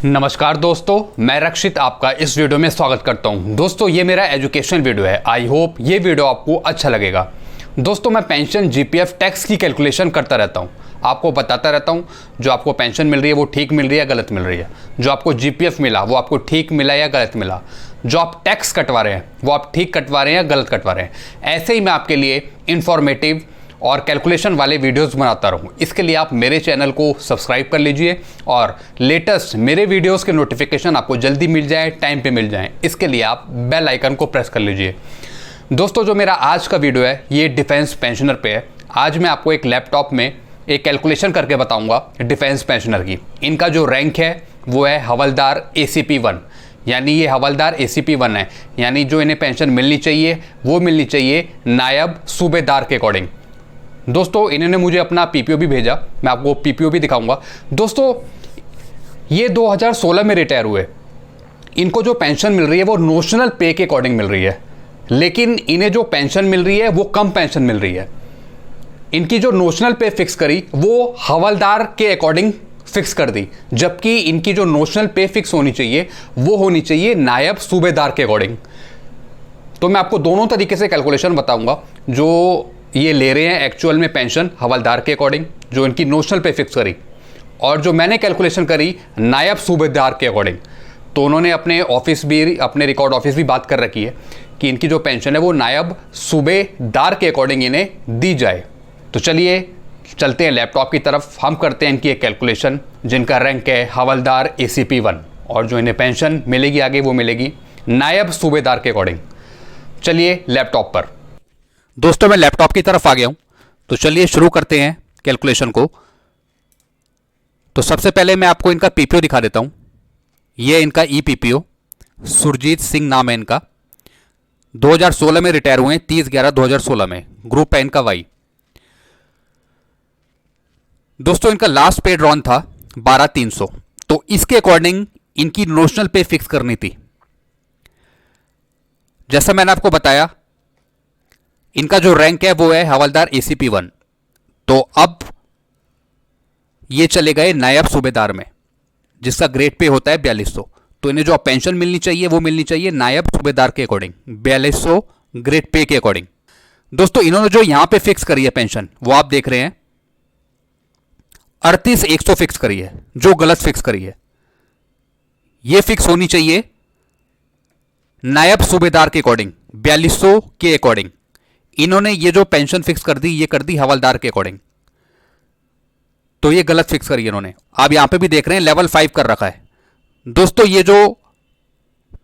नमस्कार दोस्तों, मैं रक्षित आपका इस वीडियो में स्वागत करता हूं। दोस्तों ये मेरा एजुकेशन वीडियो है। आई होप ये वीडियो आपको अच्छा लगेगा। दोस्तों मैं पेंशन जीपीएफ टैक्स की कैलकुलेशन करता रहता हूं, आपको बताता रहता हूं जो आपको पेंशन मिल रही है वो ठीक मिल रही है या गलत मिल रही है, जो आपको जीपीएफ मिला वो आपको ठीक मिला या गलत मिला, जो आप टैक्स कटवा रहे हैं वो आप ठीक कटवा रहे हैं या गलत कटवा रहे हैं। ऐसे ही मैं आपके लिए इंफॉर्मेटिव और कैलकुलेशन वाले वीडियोस बनाता रहूं। इसके लिए आप मेरे चैनल को सब्सक्राइब कर लीजिए और लेटेस्ट मेरे वीडियोस के नोटिफिकेशन आपको जल्दी मिल जाए, टाइम पे मिल जाए। इसके लिए आप बेल आइकन को प्रेस कर लीजिए। दोस्तों जो मेरा आज का वीडियो है ये डिफेंस पेंशनर पे है। आज मैं आपको एक लैपटॉप में एक कैलकुलेशन करके बताऊंगा डिफेंस पेंशनर की। इनका जो रैंक है वो है हवलदार ACP 1, यानी ये हवलदार ACP 1 है, यानी जो इन्हें पेंशन मिलनी चाहिए वो मिलनी चाहिए नायब सूबेदार के अकॉर्डिंग। दोस्तों इन्होंने मुझे अपना PPO भी भेजा, मैं आपको PPO भी दिखाऊंगा। दोस्तों ये 2016 में रिटायर हुए। इनको जो पेंशन मिल रही है वो नोशनल पे के अकॉर्डिंग मिल रही है, लेकिन इन्हें जो पेंशन मिल रही है वो कम पेंशन मिल रही है। इनकी जो नोशनल पे फिक्स करी वो हवलदार के अकॉर्डिंग फिक्स कर दी, जबकि इनकी जो नोशनल पे फिक्स होनी चाहिए वो होनी चाहिए नायब सूबेदार के अकॉर्डिंग। तो मैं आपको दोनों तरीके से कैलकुलेशन बताऊंगा। जो ये ले रहे हैं एक्चुअल में पेंशन हवलदार के अकॉर्डिंग, जो इनकी नोशनल पे फिक्स करी, और जो मैंने कैलकुलेशन करी नायब सूबेदार के अकॉर्डिंग। तो उन्होंने अपने ऑफिस भी, अपने रिकॉर्ड ऑफिस भी बात कर रखी है कि इनकी जो पेंशन है वो नायब सूबेदार के अकॉर्डिंग इन्हें दी जाए। तो चलिए चलते हैं लैपटॉप की तरफ, हम करते हैं इनकी एक कैलकुलेशन जिनका रैंक है हवलदार ACP 1, और जो इन्हें पेंशन मिलेगी आगे वो मिलेगी नायब सूबेदार के अकॉर्डिंग। चलिए लैपटॉप पर। दोस्तों मैं लैपटॉप की तरफ आ गया हूं, तो चलिए शुरू करते हैं कैलकुलेशन को। तो सबसे पहले मैं आपको इनका PPO दिखा देता हूं। ये इनका EPPO सुरजीत सिंह नाम है इनका। 2016 में रिटायर हुए हैं, 30/11/2016 में। ग्रुप है इनका Y। दोस्तों इनका लास्ट पे ड्रॉन था 12,300, तो इसके अकॉर्डिंग इनकी नोशनल पे फिक्स करनी थी। जैसा मैंने आपको बताया इनका जो रैंक है वो है हवलदार ACP 1, तो अब ये चले गए नायब सूबेदार में, जिसका ग्रेड पे होता है 4200। तो इन्हें जो पेंशन मिलनी चाहिए वो मिलनी चाहिए नायब सूबेदार के अकॉर्डिंग, 4200 ग्रेड पे के अकॉर्डिंग। दोस्तों इन्होंने जो यहां पे फिक्स करी है पेंशन वो आप देख रहे हैं 38,100 फिक्स करी है, जो गलत फिक्स करी है। ये फिक्स होनी चाहिए नायब सूबेदार के अकॉर्डिंग, 4200 के अकॉर्डिंग। इन्होंने ये जो पेंशन फिक्स कर दी ये कर दी हवलदार के अकॉर्डिंग, तो ये गलत फिक्स करी इन्होंने। आप यहां पे भी देख रहे हैं लेवल 5 कर रखा है। दोस्तों ये जो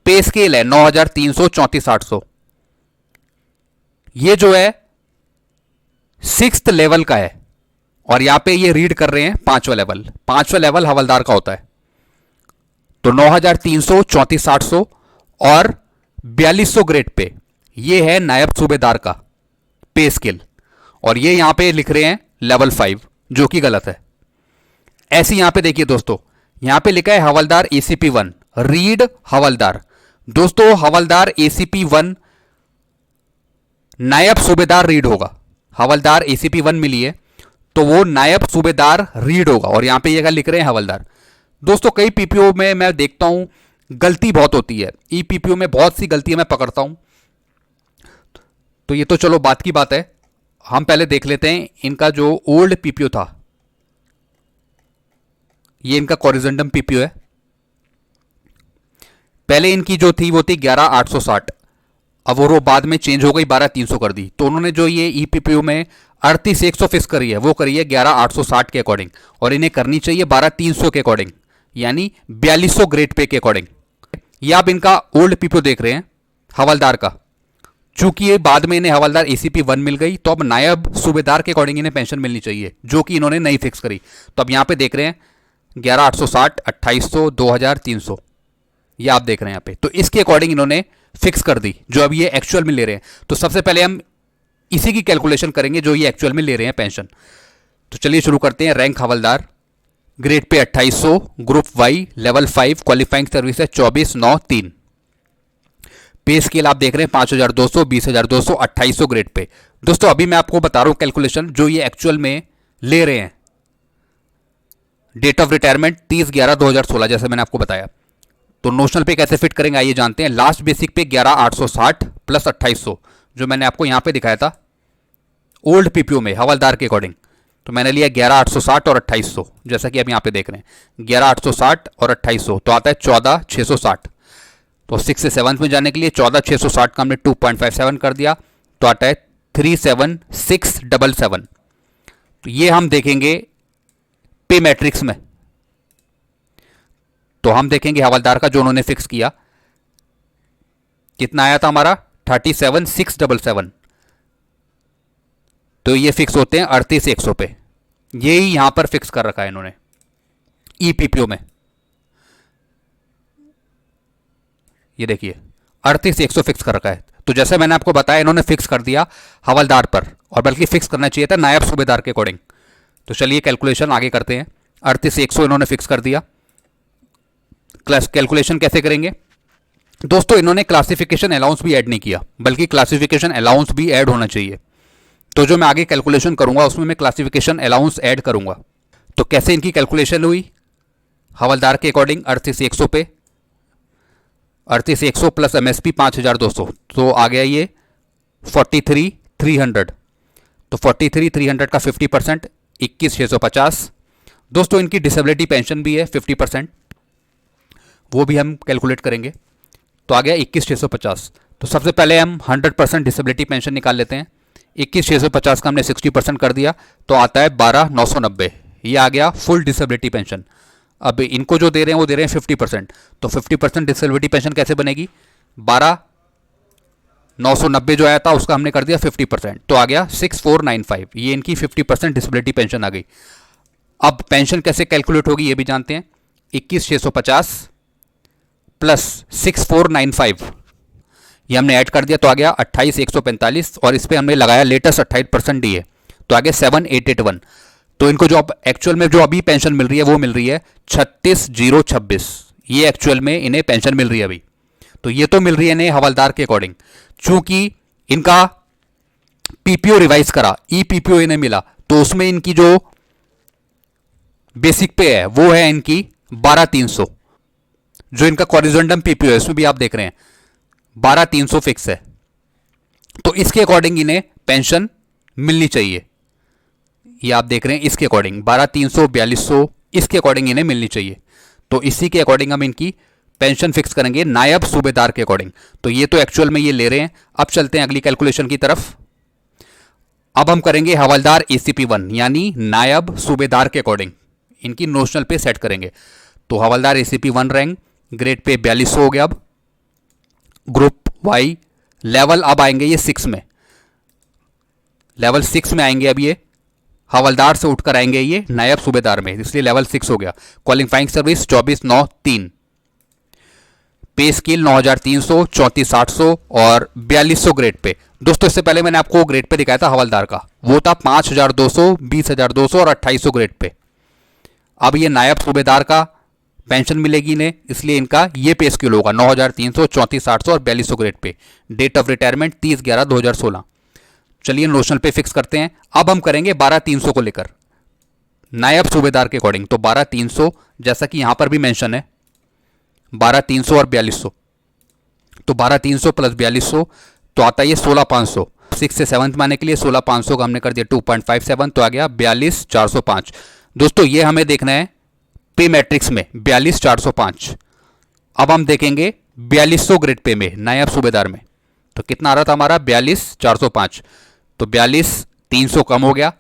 पे स्केल है 9,300 34,800, ये जो है 6th लेवल का है, और यहां पे ये रीड कर रहे हैं 5वां लेवल। 5वां लेवल हवलदार का होता है। तो 9,300 34,800 और 4200 ग्रेड पे, ये है नायब सूबेदार का पे स्केल, और ये यहां पे लिख रहे हैं लेवल 5, जो कि गलत है। ऐसे यहां पे देखिए दोस्तों, यहां पे लिखा है हवलदार ACP 1, रीड हवलदार। दोस्तों हवलदार ACP 1 नायब सूबेदार रीड होगा। हवलदार ACP 1 मिली है तो वो नायब सूबेदार रीड होगा, और यहां पे ये लिख रहे हैं हवलदार। दोस्तों कई PPO में मैं देखता हूं गलती बहुत होती है, EPPO में बहुत सी गलतियां मैं पकड़ता हूं। तो ये तो चलो बात की बात है, हम पहले देख लेते हैं इनका जो ओल्ड PPO था। ये इनका कॉरिजेंडम PPO है। पहले इनकी जो थी वो थी 11,860, अब वो बाद में चेंज हो गई 12,300 कर दी। तो उन्होंने जो ये EPPO में 38,100 फिक्स करी है वो करी है 11,860 के अकॉर्डिंग, और इन्हें करनी चाहिए 12,300 के अकॉर्डिंग, यानी 4200 ग्रेड पे के अकॉर्डिंग। ये आप इनका ओल्ड PPO देख रहे हैं हवलदार का। चूंकि ये बाद में इन्हें हवलदार ACP 1 मिल गई, तो अब नायब सूबेदार के अकॉर्डिंग इन्हें पेंशन मिलनी चाहिए, जो कि इन्होंने नहीं फिक्स करी। तो अब यहां पे देख रहे हैं 11,860, 2,800, 2,300, ये आप देख रहे हैं यहां पे। तो इसके अकॉर्डिंग इन्होंने फिक्स कर दी, जो अब ये एक्चुअल में ले रहे हैं। तो सबसे पहले हम इसी की कैलकुलेशन करेंगे जो ये एक्चुअल में ले रहे हैं पेंशन। तो चलिए शुरू करते हैं। रैंक हवलदार, grade pay 2,800, group Y, level 5, qualifying service है 24,903। पे स्केल आप देख रहे हैं 5,200, 20,200, 2,800 ग्रेड पे। दोस्तों अभी मैं आपको बता रहा हूं कैलकुलेशन जो ये एक्चुअल में ले रहे हैं। डेट ऑफ रिटायरमेंट 30/11/2016 जैसे मैंने आपको बताया। तो नोशनल पे कैसे फिट करेंगे आइए जानते हैं। लास्ट बेसिक पे 11,860 प्लस 2,800 जो मैंने आपको यहाँ पे दिखाया था ओल्ड पीपीओ में हवलदार के अकॉर्डिंग, तो मैंने लिया 11,860 और 2,800 जैसा कि आप यहाँ पे देख रहे हैं 11,860 और 2,800 तो आता है 14,660। तो 6 से 7 में जाने के लिए 14,660 का हमने 2.57 कर दिया तो आता है 37,677। तो ये हम देखेंगे पे मैट्रिक्स में, तो हम देखेंगे हवलदार का जो उन्होंने फिक्स किया कितना आया था हमारा 37,677। तो ये फिक्स होते हैं 38,100 पे, यही यहां पर फिक्स कर रखा है इन्होंने ईपीपीओ में। ये देखिए 38,100 फिक्स कर रखा है। तो जैसे मैंने आपको बताया इन्होंने फिक्स कर दिया हवलदार पर, और बल्कि फिक्स करना चाहिए था नायब सूबेदार के अकॉर्डिंग। तो चलिए कैलकुलेशन आगे करते हैं। 38,100 इन्होंने फिक्स कर दिया। कैलकुलेशन कैसे करेंगे दोस्तों, इन्होंने क्लासिफिकेशन अलाउंस भी ऐड नहीं किया, बल्कि क्लासिफिकेशन अलाउंस भी ऐड होना चाहिए। तो जो मैं आगे कैलकुलेशन करूंगा उसमें मैं क्लासिफिकेशन अलाउंस ऐड करूंगा। तो कैसे इनकी कैलकुलेशन हुई हवलदार के अकॉर्डिंग 38,100 पे 38,100 प्लस एमएसपी 5,200 तो आ गया ये 43,300। तो 43,300 का 50% 21,650। दोस्तों इनकी डिसेबिलिटी पेंशन भी है 50%, वो भी हम कैलकुलेट करेंगे। तो आ गया 21,650। तो सबसे पहले हम 100% डिसेबिलिटी पेंशन निकाल लेते हैं। 21,650 का हमने 60% कर दिया तो आता है 12,990। ये आ गया फुल डिसेबिलिटी पेंशन। अब इनको जो दे रहे हैं वो दे रहे हैं 50%। तो 50% डिसेबिलिटी पेंशन कैसे बनेगी, 12,990 जो आया था उसका हमने कर दिया 50%, तो आ गया 6,495। ये इनकी 50% डिसेबिलिटी पेंशन आ गई। अब पेंशन कैसे कैलकुलेट होगी ये भी जानते हैं। 21,650 प्लस 6,495 ये हमने ऐड कर दिया तो आ गया 28,145, और इस पर हमने लगाया लेटेस्ट 28% डीए तो आ गया 7,881। तो इनको जो अब एक्चुअल में जो अभी पेंशन मिल रही है वो मिल रही है 36,026। ये एक्चुअल में इन्हें पेंशन मिल रही है अभी। तो ये तो मिल रही है इन्हें हवलदार के अकॉर्डिंग, चूंकि इनका पीपीओ रिवाइज करा ई पीपीओ इन्हें मिला तो उसमें इनकी जो बेसिक पे है वो है इनकी 12,300। जो इनका कॉरिजेंडम पीपीओ है उसमें भी आप देख रहे हैं 12,300 फिक्स है। तो इसके अकॉर्डिंग इन्हें पेंशन मिलनी चाहिए। ये आप देख रहे हैं इसके अकॉर्डिंग 12,300 4200 इसके अकॉर्डिंग इन्हें मिलनी चाहिए। तो इसी के अकॉर्डिंग हम इनकी पेंशन फिक्स करेंगे नायब सूबेदार के अकॉर्डिंग। तो ये तो एक्चुअल में ये ले रहे हैं। अब चलते हैं अगली कैलकुलेशन की तरफ। अब हम करेंगे हवलदार एसीपी 1 यानी नायब सूबेदार के अकॉर्डिंग इनकी नोशनल पे सेट करेंगे। तो हवलदार एसीपी 1 रैंक ग्रेड पे 4200 हो गया। अब ग्रुप वाई लेवल अब आएंगे ये 6 में, लेवल 6 में आएंगे। अब ये हवलदार से उठकर आएंगे ये नायब सूबेदार में, इसलिए लेवल 6 हो गया। क्वालिफाइंग सर्विस 24,903, पे स्केल 9,300 34,800 और 4,200 ग्रेड पे। दोस्तों इससे पहले मैंने आपको ग्रेड पे दिखाया था हवलदार का, वो था 5,200 20,200 और 2,800 ग्रेड पे। अब ये नायब सूबेदार का पेंशन मिलेगी इन्हें, इसलिए इनका ये पे स्केल होगा 9,300 34,800 और 4,200 grade pay. Date of retirement 30/11/2016। चलिए नोशनल पे फिक्स करते हैं। अब हम करेंगे 12,300 को लेकर नायब सूबेदार के अकॉर्डिंग। तो 12,300 जैसा कि यहां पर भी मेंशन है 12,300 और 4,200, तो 12,300 प्लस 4,200 तो आता है ये 16,500। 6 से 7 में आने के लिए 16,500 का हमने कर दिया 2.57 तो आ गया 42,405। दोस्तों ये हमें देखना है पे मैट्रिक्स में 42,405। अब हम देखेंगे 4,200 ग्रेड पे में नायब सूबेदार में, तो कितना आ रहा था हमारा 42,405। तो 42,300 कम हो गया,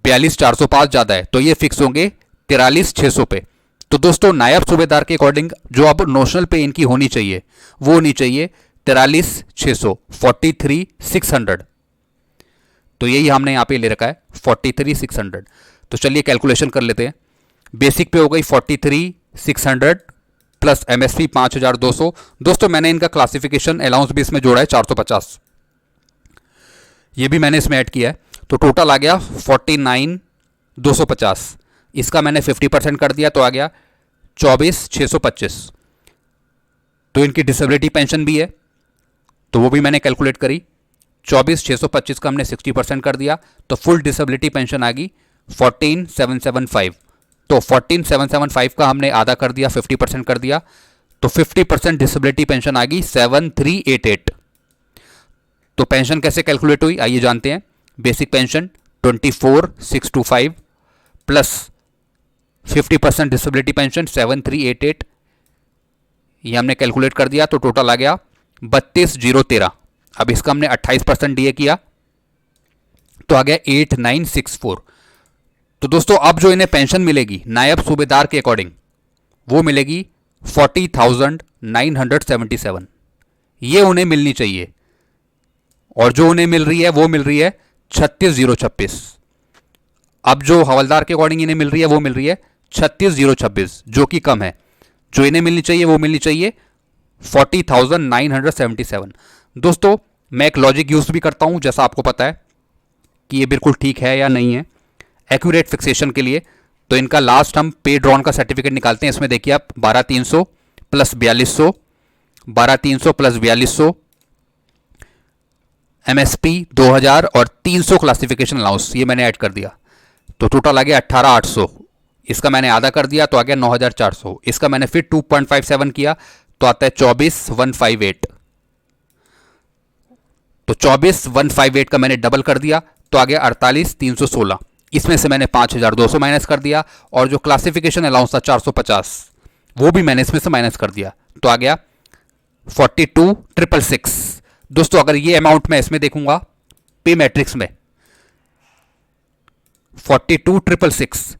42,405 ज्यादा है, तो ये फिक्स होंगे 43,600 पे। तो दोस्तों नायब सूबेदार के अकॉर्डिंग जो अब नोशनल पे इनकी होनी चाहिए वो होनी चाहिए 43,600 43,600। तो यही हमने यहां पे ले रखा है 43,600। तो चलिए कैलकुलेशन कर लेते हैं। बेसिक पे हो गई 43,600 प्लस एमएसपी 5,200। दोस्तों मैंने इनका क्लासिफिकेशन अलाउंस भी इसमें जोड़ा है 450, ये भी मैंने इसमें ऐड किया है। तो टोटल आ गया 49,250। इसका मैंने 50% कर दिया तो आ गया 24,625। तो इनकी डिसेबिलिटी पेंशन भी है तो वो भी मैंने कैलकुलेट करी। 24,625 का हमने 60% कर दिया तो फुल डिसेबिलिटी पेंशन आ गई 14,775। तो 14,775 का हमने आधा कर दिया, 50% कर दिया, तो 50% डिसेबिलिटी पेंशन आ गई 7388। तो पेंशन कैसे कैलकुलेट हुई आइए जानते हैं। Basic pension 24,625 plus 50% disability pension 7388, ये हमने कैलकुलेट कर दिया, तो टोटल आ गया 32,013। अब इसका हमने 28% डीए किया तो आ गया 8,964। तो दोस्तों अब जो इन्हें पेंशन मिलेगी नायब सूबेदार के अकॉर्डिंग वो मिलेगी 40,977। ये उन्हें मिलनी चाहिए, और जो उन्हें मिल रही है वो मिल रही है 36,026। अब जो हवलदार के अकॉर्डिंग इन्हें मिल रही है वो मिल रही है 36,026, जो कि कम है। जो इन्हें मिलनी चाहिए वो मिलनी चाहिए 40,977। दोस्तों मैं एक लॉजिक यूज भी करता हूं, जैसा आपको पता है कि ये बिल्कुल ठीक है या नहीं है एक्यूरेट फिक्सेशन के लिए। तो इनका लास्ट हम पे ड्रॉन का सर्टिफिकेट निकालते हैं। इसमें देखिए आप 12,300 प्लस 4,200, 12,300 प्लस 4,200, एमएसपी 2,000 और 300 क्लासिफिकेशन अलाउंस, ये मैंने ऐड कर दिया, तो टोटल आ गया 18,800। इसका मैंने आधा कर दिया तो आ गया 9,400। इसका मैंने फिर 2.57 किया तो आता है 24,158। तो 24,158 का मैंने डबल कर दिया तो आ गया 48,316। इसमें से मैंने 5,200 माइनस कर दिया, और जो क्लासिफिकेशन अलाउंस था 450 वो भी मैंने इसमें से माइनस कर दिया, तो आ गया 42,666। दोस्तों अगर ये अमाउंट मैं इसमें देखूंगा पे मैट्रिक्स में 42,666,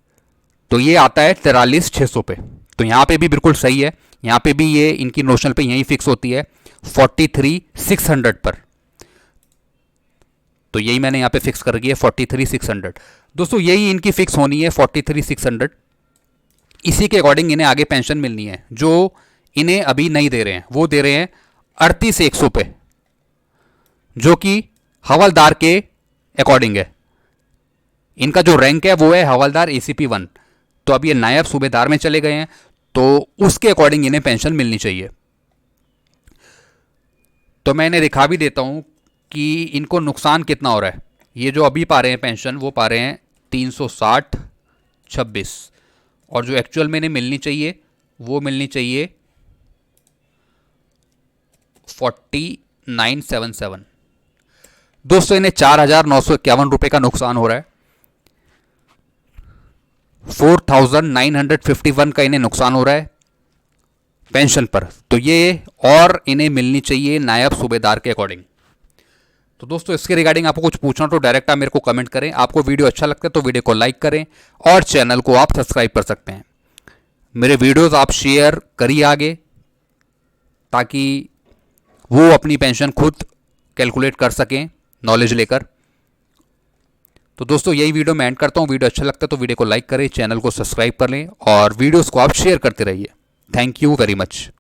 तो ये आता है 43,600 पे। तो यहां पे भी बिल्कुल सही है, यहां पे भी ये इनकी नोशनल पे यही फिक्स होती है 43,600 पर। तो यही मैंने यहां पे फिक्स कर दिया 43,600। दोस्तों यही इनकी फिक्स होनी है 43,600। इसी के अकॉर्डिंग इन्हें आगे पेंशन मिलनी है। जो इन्हें अभी नहीं दे रहे हैं वो दे रहे हैं 38,100 पे, जो कि हवलदार के अकॉर्डिंग है। इनका जो रैंक है वो है हवलदार एसीपी 1। तो अब ये नायब सूबेदार में चले गए हैं, तो उसके अकॉर्डिंग इन्हें पेंशन मिलनी चाहिए। तो मैं इन्हें दिखा भी देता हूं कि इनको नुकसान कितना हो रहा है। ये जो अभी पा रहे हैं पेंशन वो पा रहे हैं 360,26, और जो एक्चुअल में इन्हें मिलनी चाहिए वो मिलनी चाहिए 49,777। दोस्तों इन्हें 4,951 रुपए का नुकसान हो रहा है। 4,951 का इन्हें नुकसान हो रहा है पेंशन पर। तो ये और इन्हें मिलनी चाहिए नायब सूबेदार के अकॉर्डिंग। तो दोस्तों इसके रिगार्डिंग आपको कुछ पूछना तो डायरेक्ट आप मेरे को कमेंट करें। आपको वीडियो अच्छा लगता है तो वीडियो को लाइक करें और चैनल को आप सब्सक्राइब कर सकते हैं। मेरे वीडियोस आप शेयर करिए आगे, ताकि वो अपनी पेंशन खुद कैलकुलेट कर सकें नॉलेज लेकर। तो दोस्तों यही वीडियो मैं एंड करता हूँ। वीडियो अच्छा लगता है तो वीडियो को लाइक करें, चैनल को सब्सक्राइब कर लें और वीडियोस को आप शेयर करते रहिए। Thank you very much.